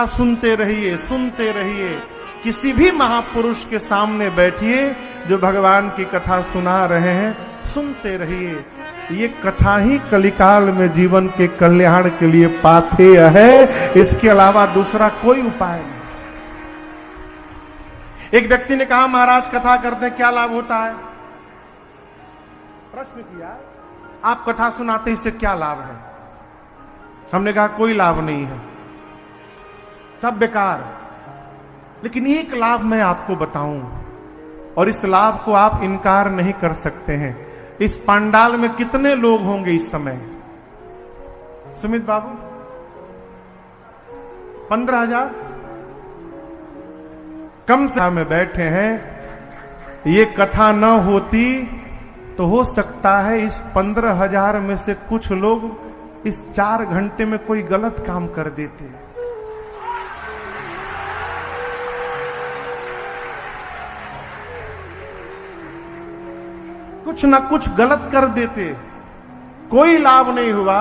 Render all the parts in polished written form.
सुनते रहिए, सुनते रहिए। किसी भी महापुरुष के सामने बैठिए जो भगवान की कथा सुना रहे हैं, सुनते रहिए। ये कथा ही कलिकाल में जीवन के कल्याण के लिए पाथेय है, इसके अलावा दूसरा कोई उपाय नहीं। एक व्यक्ति ने कहा, महाराज कथा करते क्या लाभ होता है? प्रश्न किया, आप कथा सुनाते इससे क्या लाभ है? हमने कहा कोई लाभ नहीं है, सब बेकार। लेकिन एक लाभ मैं आपको बताऊं, और इस लाभ को आप इनकार नहीं कर सकते हैं। इस पंडाल में कितने लोग होंगे इस समय? सुमित बाबू, 15,000 कम से में बैठे हैं। ये कथा न होती तो हो सकता है इस 15,000 में से कुछ लोग इस 4 घंटे में कोई गलत काम कर देते। कुछ ना कुछ गलत कर देते, कोई लाभ नहीं हुआ।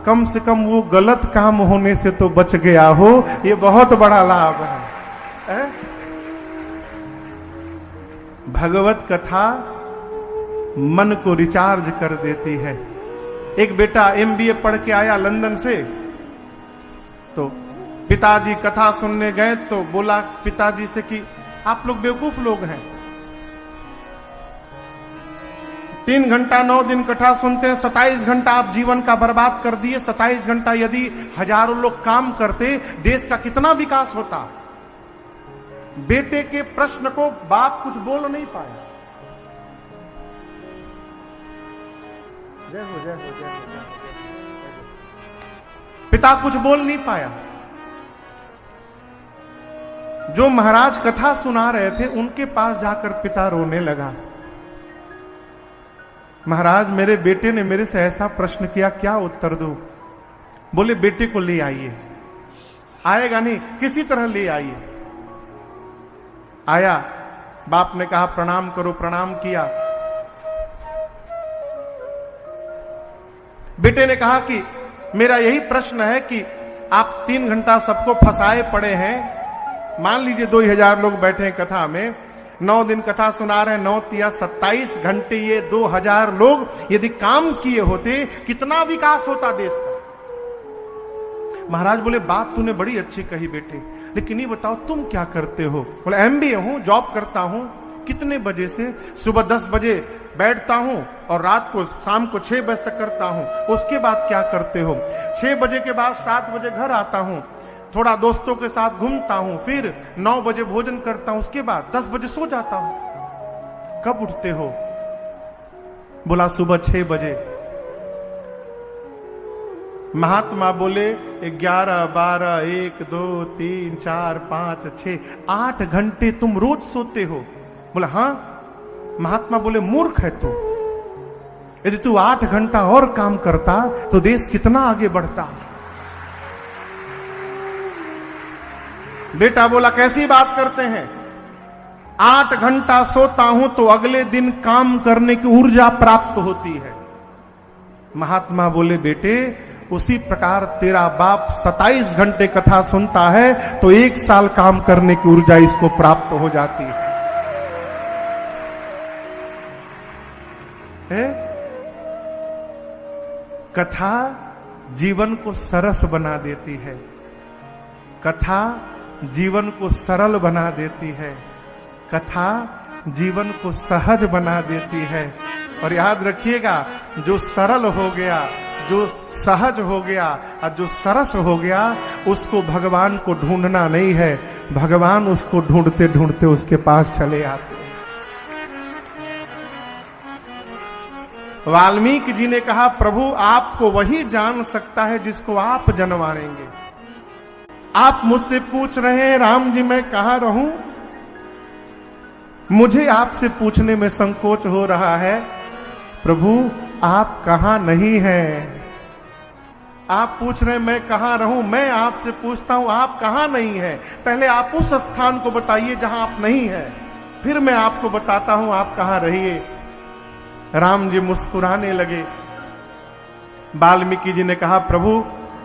कम से कम वो गलत काम होने से तो बच गया हो, ये बहुत बड़ा लाभ है। भगवत कथा मन को रिचार्ज कर देती है। एक बेटा MBA पढ़ के आया लंदन से, तो पिताजी कथा सुनने गए तो बोला पिताजी से कि आप लोग बेवकूफ लोग हैं, 3 घंटा 9 दिन कथा सुनते हैं, 27 घंटा आप जीवन का बर्बाद कर दिए। 27 घंटा यदि हजारों लोग काम करते, देश का कितना विकास होता। बेटे के प्रश्न को बाप कुछ बोल नहीं पाया। जय हो, जय हो, जय हो, जय हो, जय हो। पिता कुछ बोल नहीं पाया। जो महाराज कथा सुना रहे थे उनके पास जाकर पिता रोने लगा। महाराज, मेरे बेटे ने मेरे से ऐसा प्रश्न किया, क्या उत्तर दूं? बोले बेटे को ले आइए। आएगा नहीं, किसी तरह ले आइए। आया, बाप ने कहा प्रणाम करो, प्रणाम किया। बेटे ने कहा कि मेरा यही प्रश्न है कि आप 3 घंटा सबको फंसाए पड़े हैं। मान लीजिए 2,000 लोग बैठे हैं कथा में, 9 दिन कथा सुना रहे हैं, 9 या 27 घंटे ये 2,000 लोग यदि काम किए होते, कितना विकास होता देश का। महाराज बोले बात तूने बड़ी अच्छी कही बेटे, लेकिन ये बताओ तुम क्या करते हो? बोले MBA हूं, जॉब करता हूं। कितने बजे से? सुबह 10 बजे बैठता हूं और रात को शाम को 6 बजे तक करता हूं। उसके बाद क्या करते हो? 6 बजे के बाद 7 बजे घर आता हूं, थोड़ा दोस्तों के साथ घूमता हूं, फिर 9 बजे भोजन करता हूं, उसके बाद 10 बजे सो जाता हूं। कब उठते हो? बोला सुबह 6 बजे। महात्मा बोले 11, 12, 1, 2, 3, 4, 5, 6, 8 घंटे तुम रोज सोते हो। बोला हाँ। महात्मा बोले मूर्ख है तू, यदि तू 8 घंटा और काम करता तो देश कितना आगे बढ़ता। बेटा बोला कैसी बात करते हैं? 8 घंटा सोता हूं तो अगले दिन काम करने की ऊर्जा प्राप्त होती है। महात्मा बोले बेटे उसी प्रकार तेरा बाप 27 घंटे कथा सुनता है तो 1 साल काम करने की ऊर्जा इसको प्राप्त हो जाती है। कथा जीवन को सरस बना देती है, कथा जीवन को सरल बना देती है, कथा जीवन को सहज बना देती है। और याद रखिएगा, जो सरल हो गया, जो सहज हो गया और जो सरस हो गया, उसको भगवान को ढूंढना नहीं है, भगवान उसको ढूंढते ढूंढते उसके पास चले आते। वाल्मीकि जी ने कहा प्रभु आपको वही जान सकता है जिसको आप जनवाएंगे। आप मुझसे पूछ रहे हैं राम जी मैं कहां रहूं, मुझे आपसे पूछने में संकोच हो रहा है प्रभु आप कहां नहीं हैं। आप पूछ रहे हैं मैं कहां रहूं, मैं आपसे पूछता हूं आप कहां नहीं हैं। पहले आप उस स्थान को बताइए जहां आप नहीं हैं, फिर मैं आपको बताता हूं आप कहां रहिए। राम जी मुस्कुराने लगे। वाल्मीकि जी ने कहा प्रभु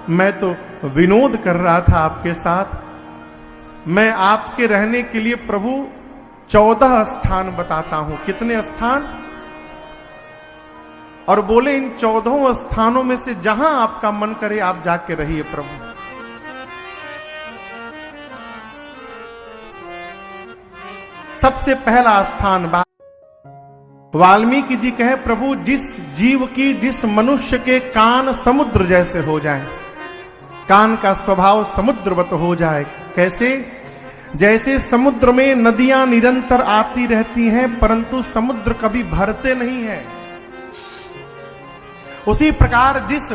मैं तो विनोद कर रहा था आपके साथ, मैं आपके रहने के लिए प्रभु 14 स्थान बताता हूं। कितने स्थान? और बोले इन 14 स्थानों में से जहां आपका मन करे आप जाके रहिए प्रभु। सबसे पहला स्थान वाल्मीकि जी कहे, प्रभु जिस जीव की, जिस मनुष्य के कान समुद्र जैसे हो जाए, कान का स्वभाव समुद्रवत हो जाए। कैसे? जैसे समुद्र में नदियां निरंतर आती रहती हैं परंतु समुद्र कभी भरते नहीं है, उसी प्रकार जिस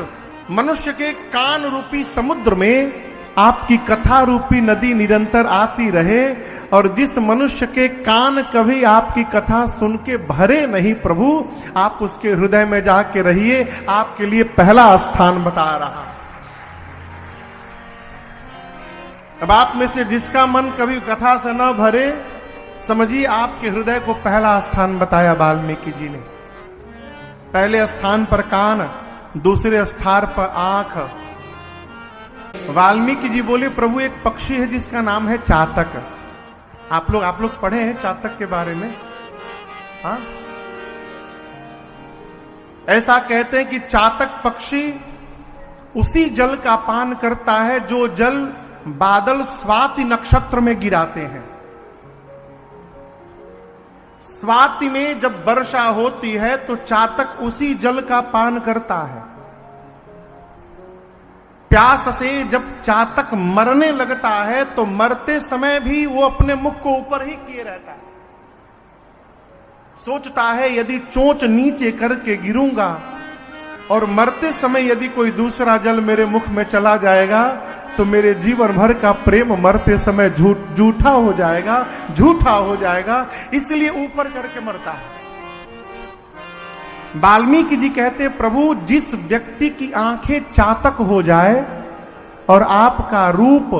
मनुष्य के कान रूपी समुद्र में आपकी कथा रूपी नदी निरंतर आती रहे, और जिस मनुष्य के कान कभी आपकी कथा सुन के भरे नहीं प्रभु, आप उसके हृदय में जाके रहिए। आपके लिए पहला स्थान बता रहा। अब आप में से जिसका मन कभी कथा से न भरे, समझिए आपके हृदय को पहला स्थान बताया वाल्मीकि जी ने। पहले स्थान पर कान, दूसरे स्थान पर आंख। वाल्मीकि जी बोले, प्रभु एक पक्षी है जिसका नाम है चातक। आप लोग पढ़े हैं चातक के बारे में? हाँ, ऐसा कहते हैं कि चातक पक्षी उसी जल का पान करता है जो जल बादल स्वाति नक्षत्र में गिराते हैं। स्वाति में जब वर्षा होती है तो चातक उसी जल का पान करता है। प्यास से जब चातक मरने लगता है तो मरते समय भी वो अपने मुख को ऊपर ही किए रहता है। सोचता है यदि चोंच नीचे करके गिरूंगा और मरते समय यदि कोई दूसरा जल मेरे मुख में चला जाएगा तो मेरे जीवन भर का प्रेम मरते समय झूठा हो जाएगा, झूठा हो जाएगा, इसलिए ऊपर करके मरता है। वाल्मीकि जी कहते, प्रभु जिस व्यक्ति की आंखें चातक हो जाए और आपका रूप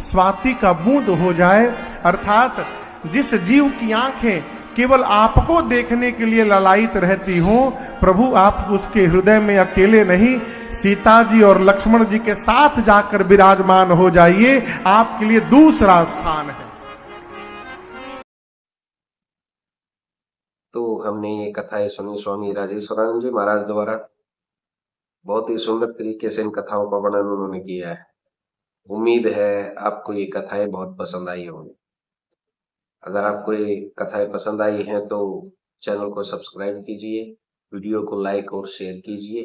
स्वाति का बूंद हो जाए, अर्थात जिस जीव की आंखें केवल आपको देखने के लिए ललायित रहती हो, प्रभु आप उसके हृदय में अकेले नहीं, सीता जी और लक्ष्मण जी के साथ जाकर विराजमान हो जाइए। आपके लिए दूसरा स्थान है। तो हमने ये कथाएं सुनी स्वामी राजेश्वरानंद जी महाराज द्वारा। बहुत ही सुंदर तरीके से इन कथाओं का वर्णन उन्होंने किया है। उम्मीद है आपको ये कथाएं बहुत पसंद आई होंगी। अगर आपको ये कथाएं पसंद आई हैं तो चैनल को सब्सक्राइब कीजिए, वीडियो को लाइक और शेयर कीजिए,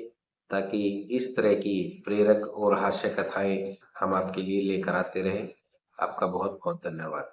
ताकि इस तरह की प्रेरक और हास्य कथाएं हम आपके लिए लेकर आते रहें। आपका बहुत बहुत धन्यवाद।